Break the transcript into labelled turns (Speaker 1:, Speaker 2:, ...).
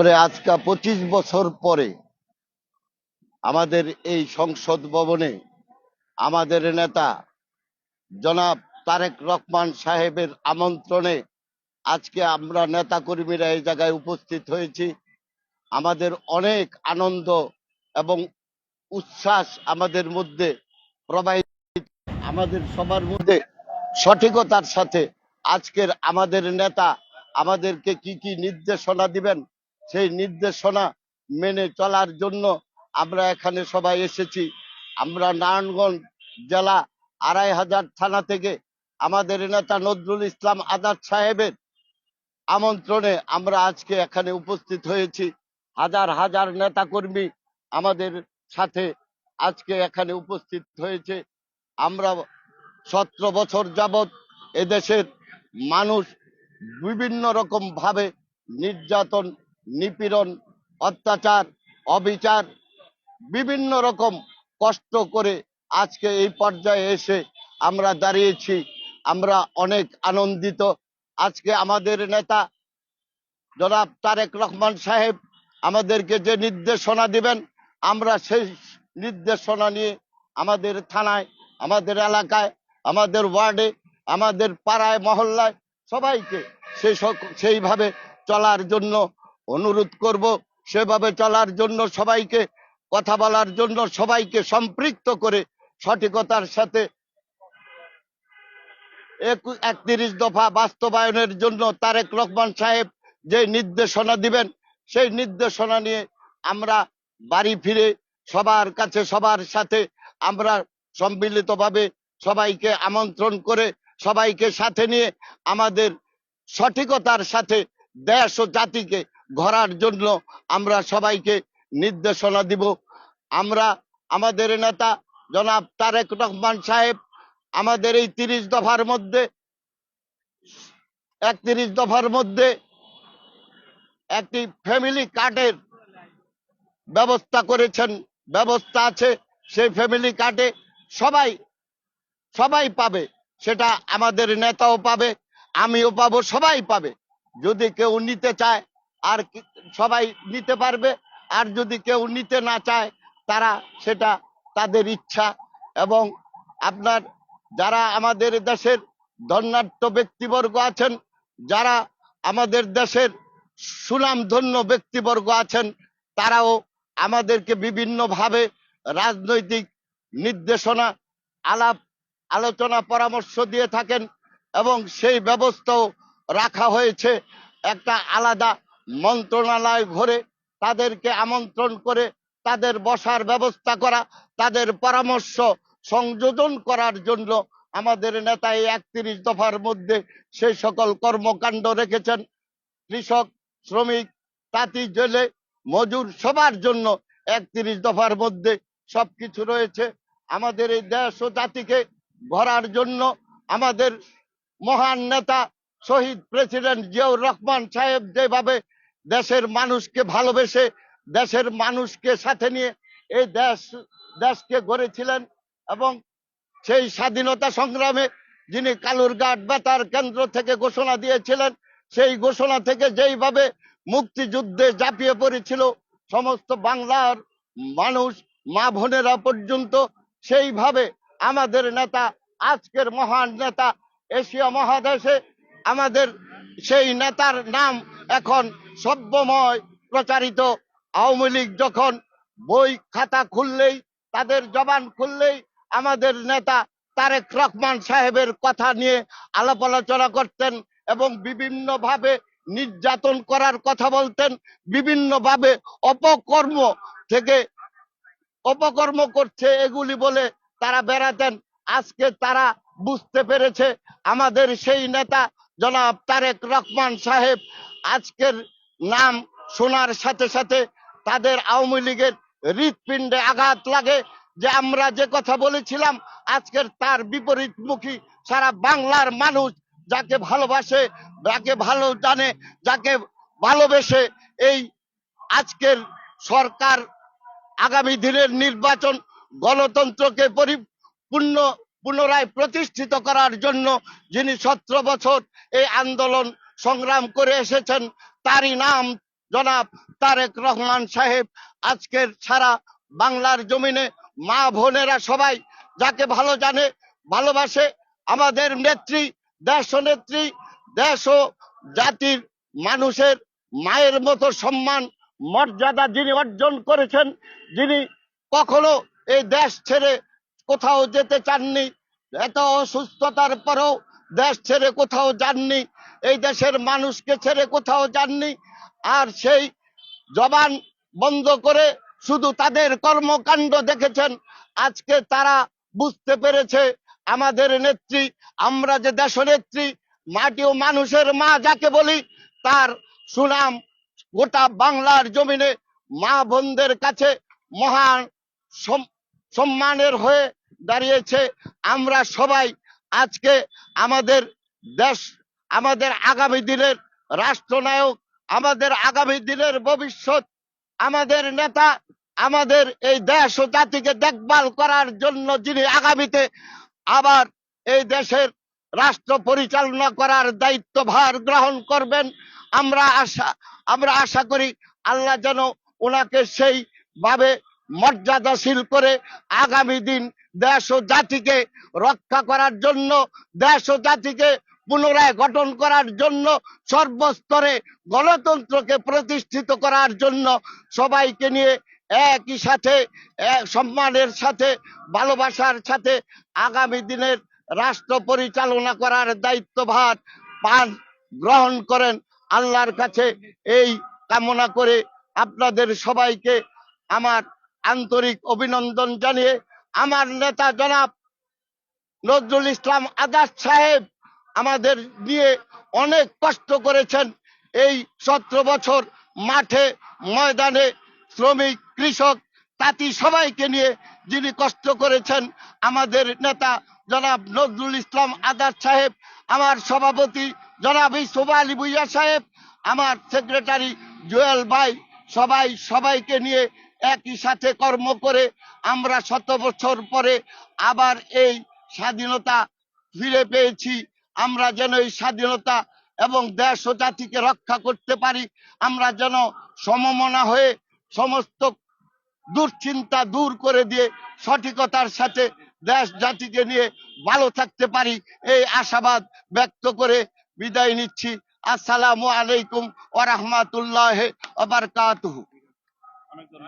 Speaker 1: তারপরে আজকে 25 বছর পরে আমাদের এই সংসদ ভবনে আমাদের নেতা জনাব তারেক রহমান সাহেবের আমন্ত্রণে আজকে আমরা নেতা কর্মীরা এই জায়গায় উপস্থিত হয়েছি। আমাদের অনেক আনন্দ এবং উচ্ছ্বাস আমাদের মধ্যে প্রবাহিত, আমাদের সবার মধ্যে সঠিকতার সাথে আজকের আমাদের নেতা আমাদেরকে কি কি নির্দেশনা দিবেন সেই নির্দেশনা মেনে চলার জন্য আমরা এখানে সবাই এসেছি। আমরা নারায়ণগঞ্জ জেলা 2500 থানা থেকে আমাদের নেতা নজরুল ইসলাম আজাদ সাহেবের আমন্ত্রণে আমরা আজকে এখানে উপস্থিত হয়েছি। হাজার হাজার নেতাকর্মী আমাদের সাথে আজকে এখানে উপস্থিত হয়েছে। আমরা 17 বছর যাবৎ এদেশের মানুষ বিভিন্ন রকম ভাবে নির্যাতন, নিপীড়ন, অত্যাচার, অবিচার, বিভিন্ন রকম কষ্ট করে আজকে এই পর্যায়ে এসে আমরা দাঁড়িয়েছি। আমরা অনেক আনন্দিত। আজকে আমাদের নেতা জনাব তারেক রহমান সাহেব আমাদেরকে যে নির্দেশনা দিবেন আমরা সেই নির্দেশনা নিয়ে আমাদের থানায়, আমাদের এলাকায়, আমাদের ওয়ার্ডে, আমাদের পাড়ায় মহল্লায় সবাইকে সেইভাবে চলার জন্য অনুরোধ করব। সেভাবে চলার জন্য সবাইকে কথা বলার জন্য সবাইকে সম্পৃক্ত করে সঠিকতার সাথে 31 দফা বাস্তবায়নের জন্য তারেক রহমান সাহেব যে নির্দেশনা দিবেন সেই নির্দেশনা নিয়ে আমরা বাড়ি ফিরে সবার কাছে সবার সাথে আমরা সম্মিলিতভাবে সবাইকে আমন্ত্রণ করে সবাইকে সাথে নিয়ে আমাদের সঠিকতার সাথে দেশ ও জাতিকে গড়ার জন্য আমরা সবাইকে নির্দেশনা দিব। আমরা আমাদের নেতা জনাব তারেক রহমান সাহেব আমাদের এই 31 দফার মধ্যে একটি ফ্যামিলি কার্ডের ব্যবস্থা করেছেন, ব্যবস্থা আছে। সেই ফ্যামিলি কার্ডে সবাই পাবে, সেটা আমাদের নেতাও পাবে, আমিও পাবো, সবাই পাবে। যদি কেউ নিতে চায় আর সবাই নিতে পারবে, আর যদি কেউ নিতে না চায় তারা সেটা তাদের ইচ্ছা। এবং আপনার যারা আমাদের দেশের ধন্যাঢ্য ব্যক্তিবর্গ আছেন, যারা আমাদের দেশের সুনামধন্য ব্যক্তিবর্গ আছেন, তারাও আমাদেরকে বিভিন্নভাবে রাজনৈতিক নির্দেশনা, আলোচনা, পরামর্শ দিয়ে থাকেন এবং সেই ব্যবস্থাও রাখা হয়েছে একটা আলাদা মন্ত্রণালয় ঘরে। তাদেরকে আমন্ত্রণ করে তাদের বসার ব্যবস্থা করা, তাদের পরামর্শ সংযোজন করার জন্য আমাদের নেতা এই 31 দফার মধ্যে সেই সকল কর্মকাণ্ড রেখেছেন। কৃষক, শ্রমিক, তাঁতি, জেলে, মজুর সবার জন্য 31 দফার মধ্যে সবকিছু রয়েছে। আমাদের এই দেশ ও জাতিকে গড়ার জন্য আমাদের মহান নেতা শহীদ প্রেসিডেন্ট জিয়াউর রহমান সাহেব যেভাবে দেশের মানুষকে ভালোবেসে দেশের মানুষকে সাথে নিয়ে এই দেশকে গড়েছিলেন এবং সেই স্বাধীনতা সংগ্রামে যিনি কালুরঘাট বেতার কেন্দ্র থেকে ঘোষণা দিয়েছিলেন, সেই ঘোষণা থেকে যেইভাবে মুক্তিযুদ্ধে ঝাঁপিয়ে পড়েছিল সমস্ত বাংলার মানুষ, মা বোনেরা পর্যন্ত, সেইভাবে আমাদের নেতা, আজকের মহান নেতা, এশিয়া মহাদেশে আমাদের সেই নেতার নাম এখন সর্বময় প্রচারিত। আওয়ামী লীগ যখন বই খাতা খুললেই, তাদের জবান খুললেই আমাদের নেতা তারেক রহমান সাহেবের কথা নিয়ে আলাপ আলোচনা করতেন এবং বিভিন্নভাবে নির্যাতন করার কথা বলতেন, বিভিন্নভাবে অপকর্ম করছে এগুলি বলে তারা বেড়াতেন। আজকে তারা বুঝতে পেরেছে আমাদের সেই নেতা জনাব তারেক রহমান সাহেব, আজকের নাম শোনার সাথে সাথে তাদের আওয়ামী লীগের হৃৎপিণ্ডে আঘাত লাগে যে আমরা যে কথা বলেছিলাম আজকের তার বিপরীতমুখী সারা বাংলার মানুষ যাকে ভালোবাসে, যাকে ভালো জানে, যাকে ভালোবেসে এই আজকের সরকার আগামী দিনের নির্বাচন গণতন্ত্রকে পুনরায় প্রতিষ্ঠিত করার জন্য যিনি 17 বছর এই আন্দোলন সংগ্রাম করে এসেছেন, তারই নাম জনাব তারেক রহমান সাহেব আজকের সারা বাংলার জমিনে মা বোনেরা সবাই যাকে ভালো জানে ভালোবাসে, আমাদের নেত্রী, দেশ নেত্রী, দেশ ও জাতির মানুষের মায়ের মতো সম্মান মর্যাদা যিনি অর্জন করেছেন, যিনি কখনো এই দেশ ছেড়ে কোথাও যেতে চাননি, এত অসুস্থতার পরেও দেশ ছেড়ে কোথাও যাননি, এই দেশের মানুষকে ছেড়ে কোথাও যাননি। আর সেই জবান বন্ধ করে শুধু তাদের কর্মকাণ্ড দেখেছেন। আজকে তারা বুঝতে পেরেছে আমাদের নেত্রী, আমরা যে দেশনেত্রী, মাটি ও মানুষের মা যাকে বলি, তার সুনাম গোটা বাংলার জমিনে মা বোনদের কাছে মহান সম্মানের হয়ে দাঁড়িয়েছে। আমরা সবাই আজকে আমাদের দেশ, আমাদের আগামী দিনের রাষ্ট্রনায়ক, আমাদের আগামী দিনের ভবিষ্যৎ, আমাদের নেতা, আমাদের এই দেশ ও জাতিকে দেখভাল করার জন্য যিনি আগামীতে আবার এই দেশের রাষ্ট্র পরিচালনা করার দায়িত্বভার গ্রহণ করবেন, আমরা আশা করি আল্লাহ যেন ওনাকে সেইভাবে মর্যাদাশীল করে আগামী দিন দেশ ও জাতিকে রক্ষা করার জন্য, দেশ ও জাতিকে পুনরায় গঠন করার জন্য, সর্বস্তরে গণতন্ত্রকে প্রতিষ্ঠিত করার জন্য সবাইকে নিয়ে একই সাথে সম্মানের সাথে ভালোবাসার সাথে আগামী দিনের রাষ্ট্র পরিচালনা করার দায়িত্বভার পান গ্রহণ করেন। আল্লাহর কাছে এই কামনা করে আপনাদের সবাইকে আমার আন্তরিক অভিনন্দন জানিয়ে, আমার নেতা জনাব নজরুল ইসলাম আজাদ সাহেব আমাদের নিয়ে অনেক কষ্ট করেছেন। এই 17 বছর মাঠে ময়দানে শ্রমিক, কৃষক, তাঁতি সবাইকে নিয়ে যিনি কষ্ট করেছেন, আমাদের নেতা জনাব নজরুল ইসলাম আজাদ সাহেব, আমার সভাপতি জনাব ইউসুফ আলী ভুইয়া সাহেব, আমার সেক্রেটারি জুয়েল ভাই, সবাইকে নিয়ে একই সাথে কর্ম করে আমরা 17 বছর পরে আবার এই স্বাধীনতা ফিরে পেয়েছি। আমরা যেন এই স্বাধীনতা এবং দেশ ও জাতিকে রক্ষা করতে পারি, আমরা যেন সমমনা হয়ে সমস্ত দুশ্চিন্তা দূর করে দিয়ে সঠিকতার সাথে দেশ জাতিকে নিয়ে ভালো থাকতে পারি, এই আশাবাদ ব্যক্ত করে বিদায় নিচ্ছি। আসসালামু আলাইকুম ওয়া রাহমাতুল্লাহি ওয়া বারাকাতুহু।